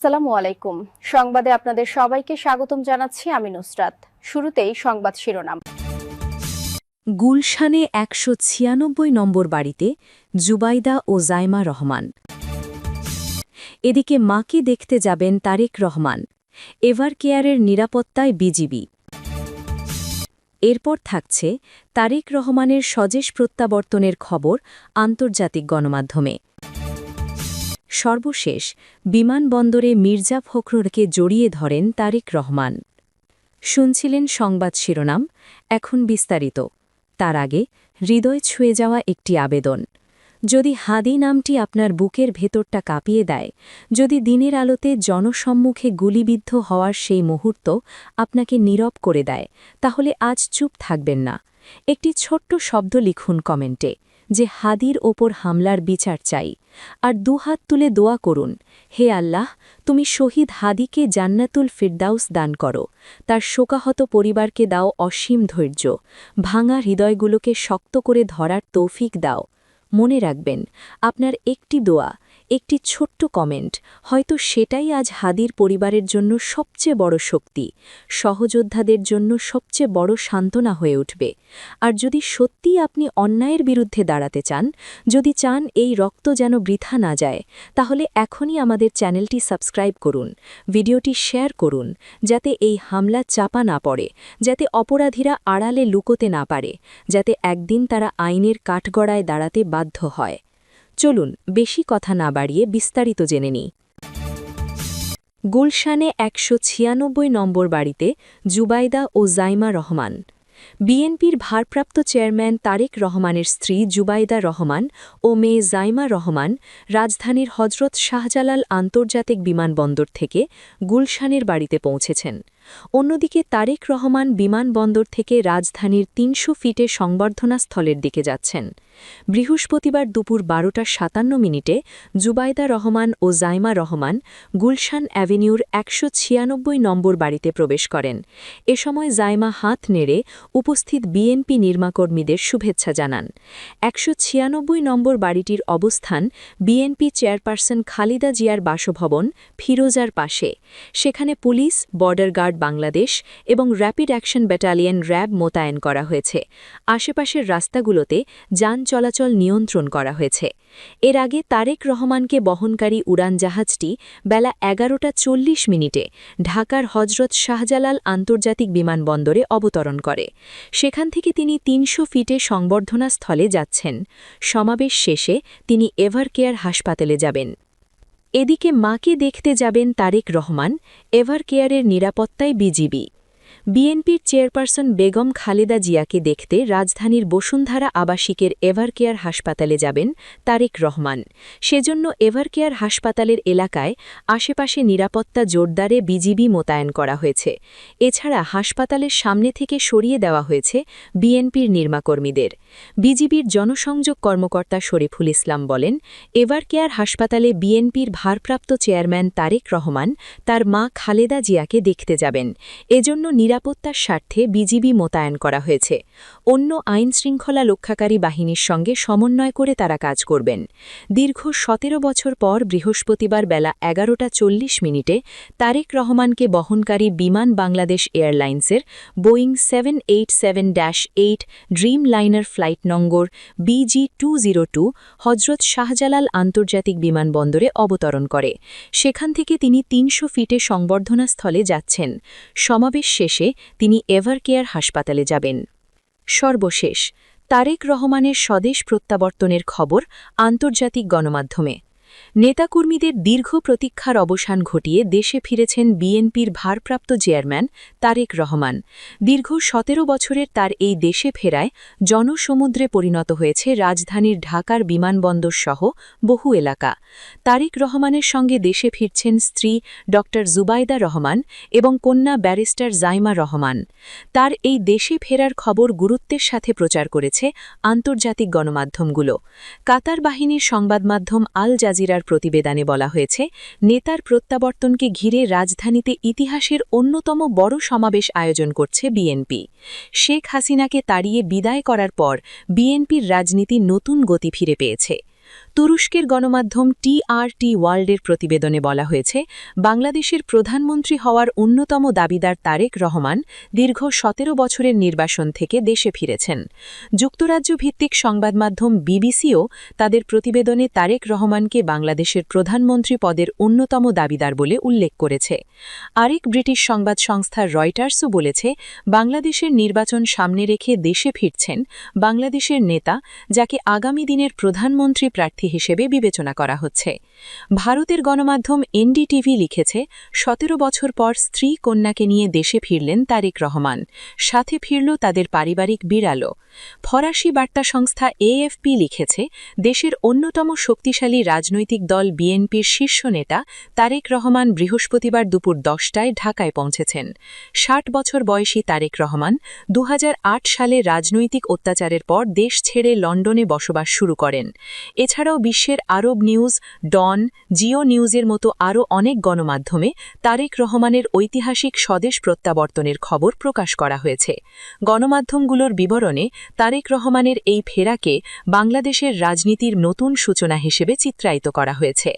আসসালামু আলাইকুম। সংবাদে আপনাদের সবাইকে স্বাগতম জানাচ্ছি আমি নুসরাত। শুরুতেই সংবাদ শিরোনাম। গুলশানে ১৯৬ নম্বর বাড়িতে জুবাইদা ও জাইমা রহমান। এদিকে মাকে দেখতে যাবেন তারেক রহমান। এভার কেয়ারের নিরাপত্তায় বিজিবি। এরপর থাকছে তারেক রহমানের স্বদেশ প্রত্যাবর্তনের খবর আন্তর্জাতিক গণমাধ্যমে। সর্বশেষ বিমানবন্দরে মির্জা ফখরুলকে জড়িয়ে ধরেন তারেক রহমান। শুনছিলেন সংবাদ শিরোনাম, এখন বিস্তারিত। তার আগে হৃদয় ছুঁয়ে যাওয়া একটি আবেদন। যদি হাদি নামটি আপনার বুকের ভেতরটা কাঁপিয়ে দেয়, যদি দিনের আলোতে জনসম্মুখে গুলিবিদ্ধ হওয়ার সেই মুহূর্ত আপনাকে নীরব করে দেয়, তাহলে আজ চুপ থাকবেন না। একটি ছোট্ট শব্দ লিখুন কমেন্টে যে হাদির ওপর হামলার বিচার চাই, আর দুহাত তুলে দোয়া করুন, হে আল্লাহ, তুমি শহীদ হাদিকে জান্নাতুল ফিরদাউস দান করো, তার শোকাহত পরিবারকে দাও অসীম ধৈর্য, ভাঙা হৃদয়গুলোকে শক্ত করে ধরার তৌফিক দাও। মনে রাখবেন, আপনার একটি দোয়া, একটি ছোট্ট কমেন্ট, হয়তো সেটাই আজ হাদির পরিবারের জন্য সবচেয়ে বড় শক্তি, সহযোদ্ধাদের জন্য সবচেয়ে বড় সান্ত্বনা হয়ে উঠবে। আর যদি সত্যিই আপনি অন্যায়ের বিরুদ্ধে দাঁড়াতে চান, যদি চান এই রক্ত যেন বৃথা না যায়, তাহলে এখনই আমাদের চ্যানেলটি সাবস্ক্রাইব করুন, ভিডিওটি শেয়ার করুন, যাতে এই হামলা চাপা না পড়ে, যাতে অপরাধীরা আড়ালে লুকোতে না পারে, যাতে একদিন তারা আইনের কাঠগড়ায় দাঁড়াতে বাধ্য হয়। চলুন বেশি কথা না বাড়িয়ে বিস্তারিত জেনে নিই। গুলশানে ১৯৬ নম্বর বাড়িতে জুবাইদা ও জাইমা রহমান। বিএনপির ভারপ্রাপ্ত চেয়ারম্যান তারেক রহমানের স্ত্রী জুবাইদা রহমান ও মেয়ে জাইমা রহমান রাজধানীর হজরত শাহজালাল আন্তর্জাতিক বিমানবন্দর থেকে গুলশানের বাড়িতে পৌঁছেছেন। অন্যদিকে তারেক রহমান বিমানবন্দর থেকে রাজধানীর ৩০০ ফিটে সংবর্ধনা স্থলের দিকে যাচ্ছেন। বৃহস্পতিবার দুপুর ১২:৫৭ জুবাইদা রহমান ও জাইমা রহমান গুলশান অ্যাভিনিউর ১৯৬ নম্বর বাড়িতে প্রবেশ করেন। এ সময় জাইমা হাত নেড়ে উপস্থিত বিএনপি নির্মাকর্মীদের শুভেচ্ছা জানান। ১৯৬ নম্বর বাড়িটির অবস্থান বিএনপি চেয়ারপারসন খালিদা জিয়ার বাসভবন ফিরোজার পাশে। সেখানে পুলিশ, বর্ডার গার্ড বাংলাদেশ এবং র্যাপিড অ্যাকশন ব্যাটালিয়ন র্যাব মোতায়েন করা হয়েছে। আশেপাশের রাস্তাগুলোতে যান চলাচল নিয়ন্ত্রণ করা হয়েছে। এর আগে তারেক রহমানকে বহনকারী উড়ানজাহাজটি বেলা ১১:৪০ ঢাকার হজরত শাহজালাল আন্তর্জাতিক বিমানবন্দরে অবতরণ করে। সেখান থেকে তিনি ৩০০ ফিটে সংবর্ধনা স্থলে যাচ্ছেন। সমাবেশ শেষে তিনি এভার কেয়ার হাসপাতালে যাবেন। এদিকে মাকে দেখতে যাবেন তারেক রহমান। এভার কেয়ারের নিরাপত্তায় বিজিবি। বিএনপির চেয়ারপারসন বেগম খালেদা জিয়াকে দেখতে রাজধানীর বসুন্ধরা আবাসিকের এভার কেয়ার হাসপাতালে যাবেন তারেক রহমান। সেজন্য এভার কেয়ার হাসপাতালের এলাকায় আশেপাশে নিরাপত্তা জোরদারে বিজিবি মোতায়েন করা হয়েছে। এছাড়া হাসপাতালের সামনে থেকে সরিয়ে দেওয়া হয়েছে বিএনপির নির্মাকর্মীদের। বিজিবির জনসংযোগ কর্মকর্তা শরীফুল ইসলাম বলেন, এভার কেয়ার হাসপাতালে বিএনপির ভারপ্রাপ্ত চেয়ারম্যান তারেক রহমান তার মা খালেদা জিয়াকে দেখতে যাবেন। এজন্য নিরাপত্তার স্বার্থে বিজিবি মোতায়েন করা হয়েছে। অন্য আইনশৃঙ্খলা রক্ষাকারী বাহিনীর সঙ্গে সমন্বয় করে তারা কাজ করবেন। দীর্ঘ ১৭ বছর পর বৃহস্পতিবার বেলা ১১:৪০ তারেক রহমানকে বহনকারী বিমান বাংলাদেশ এয়ারলাইন্সের বোয়িং 787-8 ড্রিম লাইনার ফ্লাইট নম্বর BG202 হজরত শাহজালাল আন্তর্জাতিক বিমানবন্দরে অবতরণ করে। সেখান থেকে তিনি ৩০০ ফিটে সংবর্ধনা স্থলে যাচ্ছেন। সমাবেশ শেষে তিনি এভার কেয়ার হাসপাতালে যাবেন। সর্বশেষ তারেক রহমানের স্বদেশ প্রত্যাবর্তনের খবর আন্তর্জাতিক গণমাধ্যমে। নেতাকর্মীদের দীর্ঘ প্রতীক্ষার অবসান ঘটিয়ে দেশে ফিরেছেন বিএনপির ভারপ্রাপ্ত চেয়ারম্যান তারেক রহমান। দীর্ঘ ১৭ বছরের তার এই দেশে ফেরায় জনসমুদ্রে পরিণত হয়েছে রাজধানীর ঢাকার বিমানবন্দর সহ বহু এলাকা। তারেক রহমানের সঙ্গে দেশে ফিরছেন স্ত্রী ড জুবাইদা রহমান এবং কন্যা ব্যারিস্টার জাইমা রহমান। তার এই দেশে ফেরার খবর গুরুত্বের সাথে প্রচার করেছে আন্তর্জাতিক গণমাধ্যমগুলো। কাতার বাহিনীর সংবাদমাধ্যম আল জাজিরার প্রতিবেদনে বলা হয়েছে, নেতার প্রত্যাবর্তনকে ঘিরে রাজধানীতে ইতিহাসের অন্যতম বড় সমাবেশ আয়োজন করছে বিএনপি। শেখ হাসিনাকে তাড়িয়ে বিদায় করার পর বিএনপির রাজনীতি নতুন গতি ফিরে পেয়েছে। তুরস্কের গণমাধ্যম টিআরটি ওয়ার্ল্ডের প্রতিবেদনে বলা হয়েছে, বাংলাদেশের প্রধানমন্ত্রী হওয়ার অন্যতম দাবিদার তারেক রহমান দীর্ঘ ১৭ বছরের নির্বাসন থেকে দেশে ফিরেছেন। যুক্তরাজ্য ভিত্তিক সংবাদমাধ্যম বিবিসিও তাদের প্রতিবেদনে তারেক রহমানকে বাংলাদেশের প্রধানমন্ত্রী পদের অন্যতম দাবিদার বলে উল্লেখ করেছে। আরেক ব্রিটিশ সংবাদ সংস্থা রয়টার্সও বলেছে, বাংলাদেশের নির্বাচন সামনে রেখে দেশে ফিরছেন বাংলাদেশের নেতা, যাকে আগামী দিনের প্রধানমন্ত্রী প্রার্থী হিসেবে বিবেচনা করা হচ্ছে। ভারতের গণমাধ্যম এনডিটিভি লিখেছে, ১৭ বছর পর স্ত্রী কন্যাকে নিয়ে দেশে ফিরলেন তারেক রহমান, সাথে ফিরল তাদের পারিবারিক বিড়ালও। ফরাসি বার্তা সংস্থা এএফপি লিখেছে, দেশের অন্যতম শক্তিশালী রাজনৈতিক দল বিএনপির শীর্ষ নেতা তারেক রহমান বৃহস্পতিবার দুপুর ১০টায় ঢাকায় পৌঁছেছেন। ৬০ বছর বয়সী তারেক রহমান ২০০৮ সালে রাজনৈতিক অত্যাচারের পর দেশ ছেড়ে লন্ডনে বসবাস শুরু করেন। এছাড়াও বিশ্বের আরব নিউজ, ডন, জিও নিউজের মতো আরও অনেক গণমাধ্যমে তারেক রহমানের ঐতিহাসিক স্বদেশ প্রত্যাবর্তনের খবর প্রকাশ করা হয়েছে। গণমাধ্যমগুলোর বিবরণে তারেক রহমানের এই ফেরাকে বাংলাদেশের রাজনীতির নতুন সূচনা হিসেবে চিত্রায়িত করা হয়েছে।